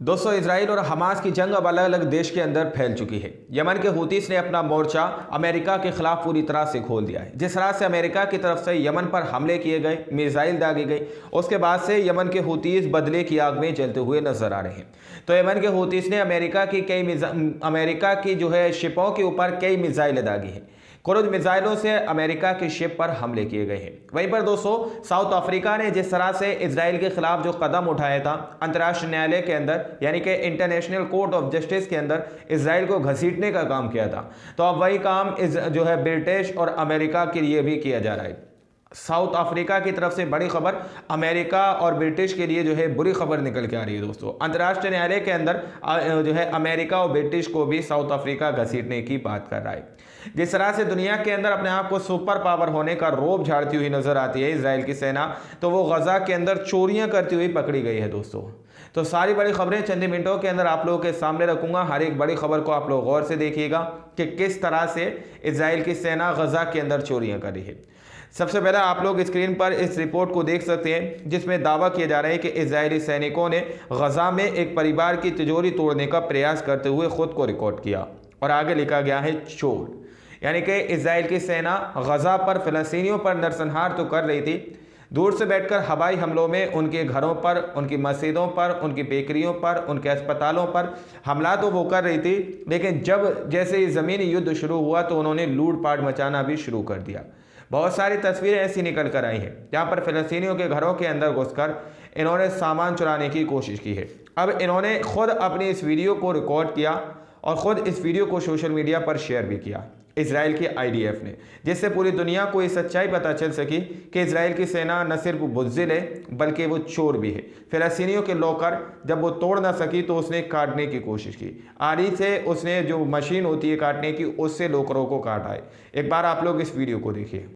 दोस्तों, इजराइल और हमास की जंग अब अलग अलग देश के अंदर फैल चुकी है। यमन के हूतीस ने अपना मोर्चा अमेरिका के खिलाफ पूरी तरह से खोल दिया है। जिस तरह से अमेरिका की तरफ से यमन पर हमले किए गए, मिसाइल दागी गई, उसके बाद से यमन के हूतीस बदले की आग में जलते हुए नजर आ रहे हैं। तो यमन के हूतीस ने अमेरिका की जो है शिपों के ऊपर कई मिसाइलें दागी हैं। क्रूज मिसाइलों से अमेरिका की शिप पर हमले किए गए हैं। वहीं पर दोस्तों, साउथ अफ्रीका ने जिस तरह से इजराइल के खिलाफ जो कदम उठाया था अंतर्राष्ट्रीय न्यायालय के अंदर, यानी कि इंटरनेशनल कोर्ट ऑफ जस्टिस के अंदर इजराइल को घसीटने का काम किया था, तो अब वही काम जो है ब्रिटिश और अमेरिका के लिए भी किया जा रहा है। साउथ अफ्रीका की तरफ से बड़ी खबर, अमेरिका और ब्रिटिश के लिए जो है बुरी खबर निकल के आ रही है। दोस्तों, अंतर्राष्ट्रीय न्यायालय के अंदर जो है अमेरिका और ब्रिटिश को भी साउथ अफ्रीका घसीटने की बात कर रहा है। जिस तरह से दुनिया के अंदर अपने आप को सुपर पावर होने का रोब झाड़ती हुई नजर आती है इजराइल की सेना, तो वो गजा के अंदर चोरियां करती हुई पकड़ी गई है। दोस्तों, तो सारी बड़ी खबरें चंद मिनटों के अंदर आप लोगों के सामने रखूंगा। हर एक बड़ी खबर को आप लोग गौर से देखिएगा कि किस तरह से इजराइल की सेना गजा के अंदर चोरियां कर रही है। सबसे पहले आप लोग स्क्रीन पर इस रिपोर्ट को देख सकते हैं, जिसमें दावा किया जा रहा है कि इजरायली सैनिकों ने गजा में एक परिवार की तिजोरी तोड़ने का प्रयास करते हुए खुद को रिकॉर्ड किया, और आगे लिखा गया है चोर। यानी कि इजराइल की सेना गजा पर फिलिस्तीनियों पर नरसंहार तो कर रही थी, दूर से बैठकर हवाई हमलों में उनके घरों पर, उनकी मस्जिदों पर, उनकी बेकरियों पर, उनके अस्पतालों पर हमला तो वो कर रही थी, लेकिन जब जैसे ज़मीनी युद्ध शुरू हुआ तो उन्होंने लूटपाट मचाना भी शुरू कर दिया। बहुत सारी तस्वीरें ऐसी निकल कर आई हैं जहाँ पर फिलिस्तीनियों के घरों के अंदर घुसकर इन्होंने सामान चुराने की कोशिश की है। अब इन्होंने खुद अपनी इस वीडियो को रिकॉर्ड किया और ख़ुद इस वीडियो को सोशल मीडिया पर शेयर भी किया इजराइल की IDF ने, जिससे पूरी दुनिया को ये सच्चाई पता चल सकी कि इजराइल की सेना न सिर्फ बुज़दिल है बल्कि वो चोर भी है। फिलिस्तीनियों के लॉकर जब वो तोड़ ना सकी तो उसने काटने की कोशिश की, आरी से उसने जो मशीन होती है काटने की, उससे लॉकरों को काटा है। एक बार आप लोग इस वीडियो को देखिए।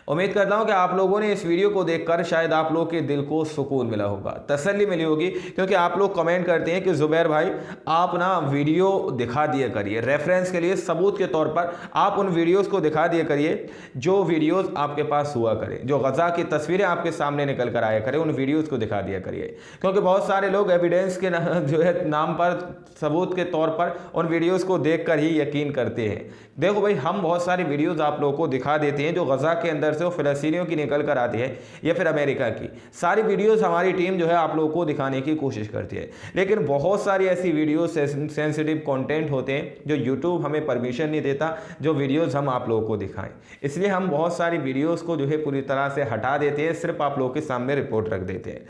उम्मीद करता हूं कि आप लोगों ने इस वीडियो को देखकर शायद आप लोग के दिल को सुकून मिला होगा, तसल्ली मिली होगी, क्योंकि आप लोग कमेंट करते हैं कि जुबैर भाई आप ना वीडियो दिखा दिया करिए, रेफरेंस के लिए, सबूत के तौर पर आप उन वीडियोस को दिखा दिया करिए जो वीडियोस आपके पास हुआ करे, जो गजा की तस्वीरें आपके सामने निकल कर आया करे, उन वीडियोज़ को दिखा दिया करिए। क्योंकि बहुत सारे लोग एविडेंस के जो है नाम पर, सबूत के तौर पर उन वीडियोज़ को देख कर ही यकीन करते हैं। देखो भाई, हम बहुत सारी वीडियोज़ आप लोगों को दिखा देते हैं जो गजा के अंदर से वो फिलिस्तीनियों की निकल कर आती है या फिर अमेरिका की। सारी वीडियोस हमारी टीम जो है आप लोगों को दिखाने की कोशिश करती है, लेकिन बहुत सारी ऐसी वीडियो सेंसिटिव कंटेंट होते हैं जो यूट्यूब हमें परमिशन नहीं देता जो वीडियोस हम आप लोगों को दिखाएं। इसलिए हम बहुत सारी वीडियोस को जो है पूरी तरह से हटा देते हैं, सिर्फ आप लोगों के सामने रिपोर्ट रख देते हैं।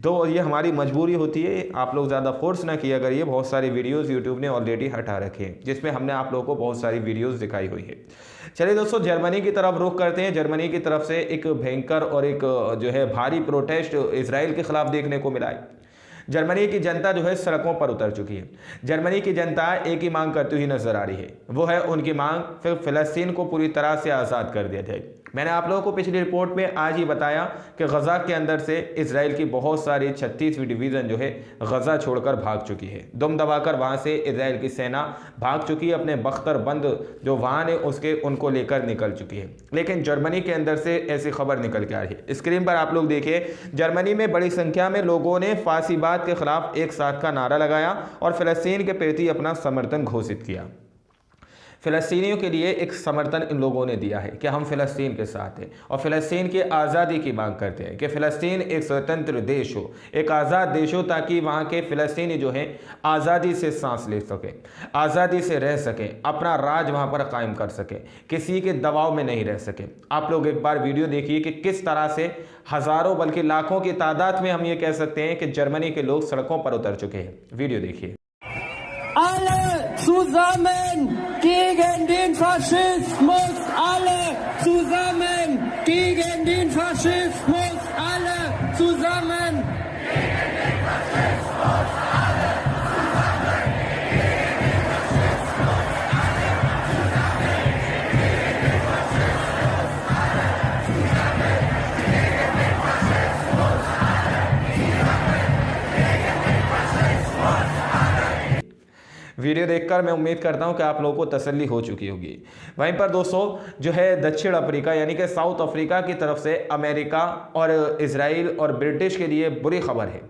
तो ये हमारी मजबूरी होती है, आप लोग ज़्यादा फोर्स ना किया करिए। बहुत सारी वीडियोस यूट्यूब ने ऑलरेडी हटा रखे हैं, जिसमें हमने आप लोगों को बहुत सारी वीडियोस दिखाई हुई है। चलिए दोस्तों, जर्मनी की तरफ रुख करते हैं। जर्मनी की तरफ से एक भयंकर और एक जो है भारी प्रोटेस्ट इजराइल के खिलाफ देखने को मिला है। जर्मनी की जनता जो है सड़कों पर उतर चुकी है। जर्मनी की जनता एक ही मांग करती हुई नजर आ रही है, वो है उनकी मांग फिर फिलिस्तीन को पूरी तरह से आज़ाद कर दिया जाए। मैंने आप लोगों को पिछली रिपोर्ट में आज ही बताया कि गजा के अंदर से इजराइल की बहुत सारी 36वीं डिवीज़न जो है गजा छोड़कर भाग चुकी है। दुम दबाकर वहाँ से इजराइल की सेना भाग चुकी है, अपने बख्तरबंद जो वाहन है उसके उनको लेकर निकल चुकी है। लेकिन जर्मनी के अंदर से ऐसी खबर निकल के आ रही है। स्क्रीन पर आप लोग देखिए, जर्मनी में बड़ी संख्या में लोगों ने फासीबाद के खिलाफ एक साथ का नारा लगाया और फिलिस्तीन के प्रति अपना समर्थन घोषित किया। फ़िलिस्तीनियों के लिए एक समर्थन इन लोगों ने दिया है कि हम फ़िलिस्तीन के साथ हैं और फ़िलिस्तीन की आज़ादी की मांग करते हैं कि फ़िलिस्तीन एक स्वतंत्र देश हो, एक आज़ाद देश हो, ताकि वहाँ के फ़िलिस्तीनी जो हैं आज़ादी से सांस ले सकें, आज़ादी से रह सकें, अपना राज वहाँ पर कायम कर सकें, किसी के दबाव में नहीं रह सकें। आप लोग एक बार वीडियो देखिए कि किस तरह से हज़ारों बल्कि लाखों की तादाद में हम ये कह सकते हैं कि जर्मनी के लोग सड़कों पर उतर चुके हैं। वीडियो देखिए। Zusammen gegen den Faschismus, alle zusammen gegen den Faschismus, alle zusammen gegen den Faschismus, alle zusammen gegen den Faschismus, alle zusammen gegen den Faschismus, alle zusammen gegen den Faschismus, alle zusammen gegen den Faschismus, alle video देखकर मैं उम्मीद करता हूं कि आप लोगों को तसल्ली हो चुकी होगी। वहीं पर दोस्तों जो है दक्षिण अफ्रीका यानी कि साउथ अफ्रीका की तरफ से अमेरिका और इजराइल और ब्रिटिश के लिए बुरी खबर है।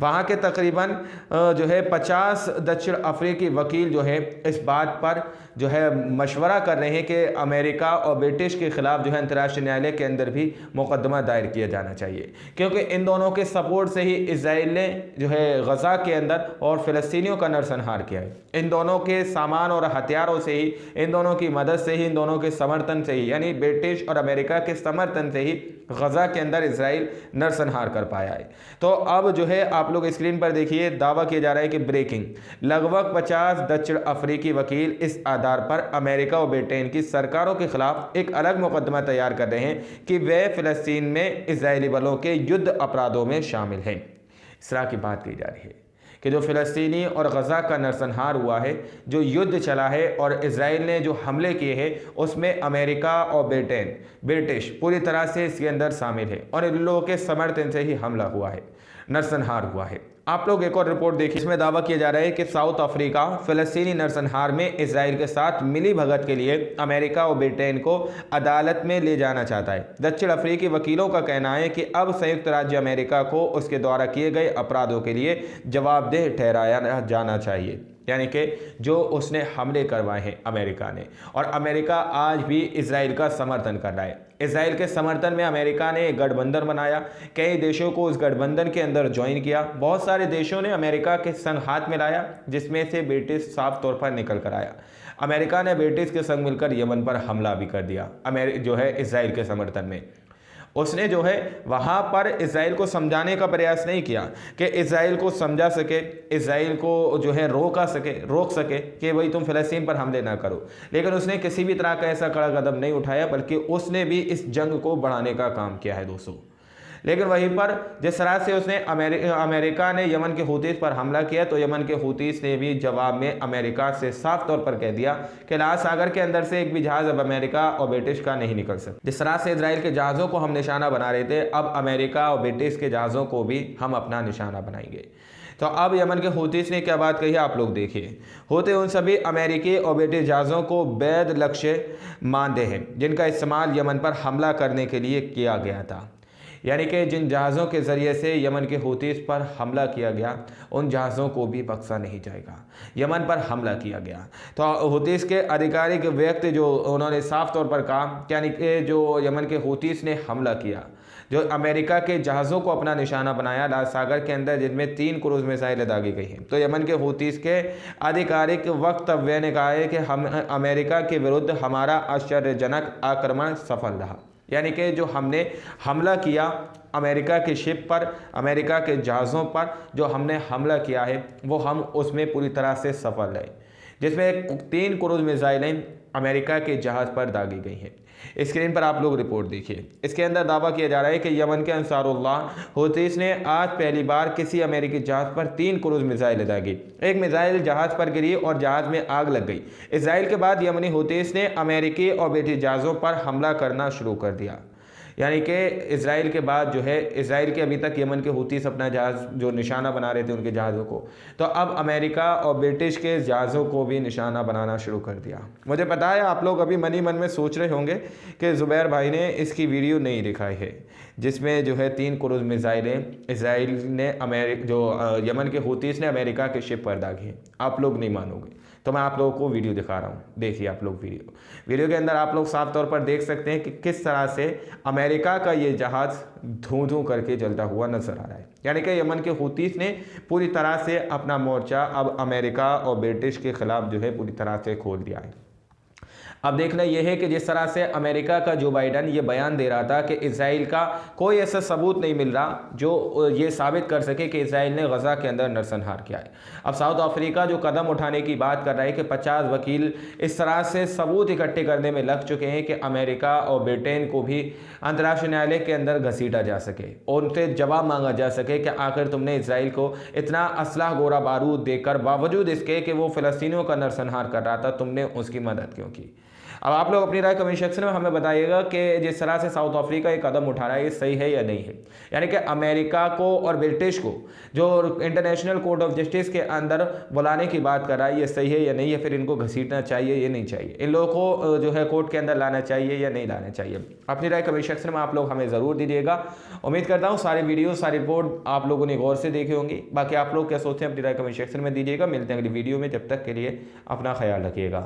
वहाँ के तकरीबन जो है 50 दक्षिण अफ्रीकी वकील जो है इस बात पर जो है मशवरा कर रहे हैं कि अमेरिका और ब्रिटिश के ख़िलाफ़ जो है अंतर्राष्ट्रीय न्यायालय के अंदर भी मुकदमा दायर किया जाना चाहिए, क्योंकि इन दोनों के सपोर्ट से ही इजराइल ने जो है गज़ा के अंदर और फ़िलिस्तीनियों का नरसंहार किया है। इन दोनों के सामान और हथियारों से ही, इन दोनों की मदद से ही, इन दोनों के समर्थन से ही, यानी ब्रिटिश और अमेरिका के समर्थन से ही गज़ा के अंदर इजराइल नरसंहार कर पाया है। तो अब जो है आप लोग स्क्रीन पर देखिए, दावा किया जा रहा है कि ब्रेकिंग, लगभग 50 दक्षिण अफ्रीकी वकील इस आधार पर अमेरिका और ब्रिटेन की सरकारों के खिलाफ एक अलग मुकदमा तैयार कर रहे हैं कि वे फिलिस्तीन में इजरायली बलों के युद्ध अपराधों में शामिल हैं। इस तरह की बात की जा रही है कि जो फ़िलिस्तीनी और गज़ा का नरसंहार हुआ है, जो युद्ध चला है और इजराइल ने जो हमले किए हैं, उसमें अमेरिका और ब्रिटिश पूरी तरह से इसके अंदर शामिल है और इन लोगों के समर्थन से ही हमला हुआ है, नरसंहार हुआ है। आप लोग एक और रिपोर्ट देखिए, इसमें दावा किया जा रहा है कि साउथ अफ्रीका फ़िलिस्तीनी नरसंहार में इजराइल के साथ मिली भगत के लिए अमेरिका और ब्रिटेन को अदालत में ले जाना चाहता है। दक्षिण अफ्रीकी वकीलों का कहना है कि अब संयुक्त राज्य अमेरिका को उसके द्वारा किए गए अपराधों के लिए जवाबदेह ठहराया जाना चाहिए, यानी कि जो उसने हमले करवाए हैं अमेरिका ने। और अमेरिका आज भी इजराइल का समर्थन कर रहा है। इजराइल के समर्थन में अमेरिका ने एक गठबंधन बनाया, कई देशों को उस गठबंधन के अंदर ज्वाइन किया, बहुत सारे देशों ने अमेरिका के संग हाथ मिलाया, जिसमें से ब्रिटिश साफ तौर पर निकल कर आया। अमेरिका ने ब्रिटिश के संग मिलकर यमन पर हमला भी कर दिया जो है इजराइल के समर्थन में। उसने जो है वहाँ पर इजराइल को समझाने का प्रयास नहीं किया कि इजराइल को समझा सके, इजराइल को जो है रोक सके कि भाई तुम फ़िलिस्तीन पर हमले ना करो, लेकिन उसने किसी भी तरह का ऐसा कड़ा कदम नहीं उठाया, बल्कि उसने भी इस जंग को बढ़ाने का काम किया है दोस्तों। लेकिन वहीं पर जिस तरह से उसने अमेरिका ने यमन के हूतीस पर हमला किया, तो यमन के हूतीस ने भी जवाब में अमेरिका से साफ तौर पर कह दिया कि लाल सागर के अंदर से एक भी जहाज़ अब अमेरिका और ब्रिटिश का नहीं निकल सकता। जिस तरह से इजराइल के जहाज़ों को हम निशाना बना रहे थे, अब अमेरिका और ब्रिटिश के जहाज़ों को भी हम अपना निशाना बनाएंगे। तो अब यमन के हूतीस ने क्या बात कही है आप लोग देखिए। होते उन सभी अमेरिकी और ब्रिटिश जहाज़ों को वैध लक्ष्य मानते हैं जिनका इस्तेमाल यमन पर हमला करने के लिए किया गया था, यानी कि जिन जहाज़ों के ज़रिए से यमन के हूतीस पर हमला किया गया, उन जहाज़ों को भी बख्शा नहीं जाएगा। यमन पर हमला किया गया तो हूतीस के आधिकारिक व्यक्ति जो उन्होंने साफ तौर पर कहा, यानी कि जो यमन के हूतीस ने हमला किया, जो अमेरिका के जहाज़ों को अपना निशाना बनाया लाल सागर के अंदर, जिनमें 3 क्रूज़ मिसाइलें दागी गई हैं, तो यमन के हूतीस के आधिकारिक वक्तव्य ने कहा है कि हम अमेरिका के विरुद्ध हमारा आश्चर्यजनक आक्रमण सफल रहा, यानी कि जो हमने हमला किया अमेरिका के शिप पर, अमेरिका के जहाज़ों पर जो हमने हमला किया है, वो हम उसमें पूरी तरह से सफल रहे, जिसमें 3 क्रूज़ मिसाइलें अमेरिका के जहाज़ पर दागी गई हैं। स्क्रीन पर आप लोग रिपोर्ट देखिए। इसके अंदर दावा किया जा रहा है कि यमन के अंसारुल्लाह हूतीस ने आज पहली बार किसी अमेरिकी जहाज़ पर 3 क्रूज़ मिसाइल दागी। एक मिसाइल जहाज़ पर गिरी और जहाज़ में आग लग गई। इजराइल के बाद यमनी हूतीस ने अमेरिकी और ब्रिटिश जहाज़ों पर हमला करना शुरू कर दिया, यानी कि इजराइल के बाद जो है, इजराइल के अभी तक यमन के हूतीस अपना जहाज़ जो निशाना बना रहे थे उनके जहाज़ों को, तो अब अमेरिका और ब्रिटिश के जहाज़ों को भी निशाना बनाना शुरू कर दिया। मुझे पता है आप लोग अभी मन ही मन में सोच रहे होंगे कि ज़ुबैर भाई ने इसकी वीडियो नहीं दिखाई है, जिसमें जो है 3 क्रूज़ मिसाइलें इजराइल ने यमन के हूतीस ने अमेरिका के शिप पर दागी हैं। आप लोग नहीं मानोगे, तो मैं आप लोगों को वीडियो दिखा रहा हूँ। देखिए आप लोग वीडियो के अंदर आप लोग साफ तौर पर देख सकते हैं कि किस तरह से अमेरिका का ये जहाज़ धूं धूं करके जलता हुआ नजर आ रहा है, यानी कि यमन के हूतीस ने पूरी तरह से अपना मोर्चा अब अमेरिका और ब्रिटिश के खिलाफ जो है पूरी तरह से खोल दिया है। अब देखना यह है कि जिस तरह से अमेरिका का जो बाइडन ये बयान दे रहा था कि इजराइल का कोई ऐसा सबूत नहीं मिल रहा जो ये साबित कर सके कि इजराइल ने गज़ा के अंदर नरसंहार किया है। अब साउथ अफ्रीका जो कदम उठाने की बात कर रहा है कि 50 वकील इस तरह से सबूत इकट्ठे करने में लग चुके हैं कि अमेरिका और ब्रिटेन को भी अंतर्राष्ट्रीय न्यायालय के अंदर घसीटा जा सके और उनसे जवाब मांगा जा सके कि आखिर तुमने इजराइल को इतना असलाह गोरा बारूद देकर, बावजूद इसके कि वो फ़िलिस्तीनियों का नरसंहार कर रहा था, तुमने उसकी मदद क्यों की। अब आप लोग अपनी राय कमेंट सेक्शन में हमें बताइएगा कि जिस तरह से साउथ अफ्रीका ये कदम उठा रहा है ये सही है या नहीं है। यानी कि अमेरिका को और ब्रिटिश को जो इंटरनेशनल कोर्ट ऑफ जस्टिस के अंदर बुलाने की बात कर रहा है ये सही है या नहीं है, फिर इनको घसीटना चाहिए या नहीं चाहिए, इन लोगों को जो है कोर्ट के अंदर लाना चाहिए या नहीं लाना चाहिए। अपनी राय कमेंट सेक्शन में आप लोग हमें ज़रूर दीजिएगा। उम्मीद करता हूँ सारे वीडियो सारी रिपोर्ट आप लोगों ने गौर से देखे होंगी। बाकी आप लोग क्या सोचते हैं अपनी राय कमेंट सेक्शन में दीजिएगा। मिलते हैं अगली वीडियो में, जब तक के लिए अपना ख्याल रखिएगा।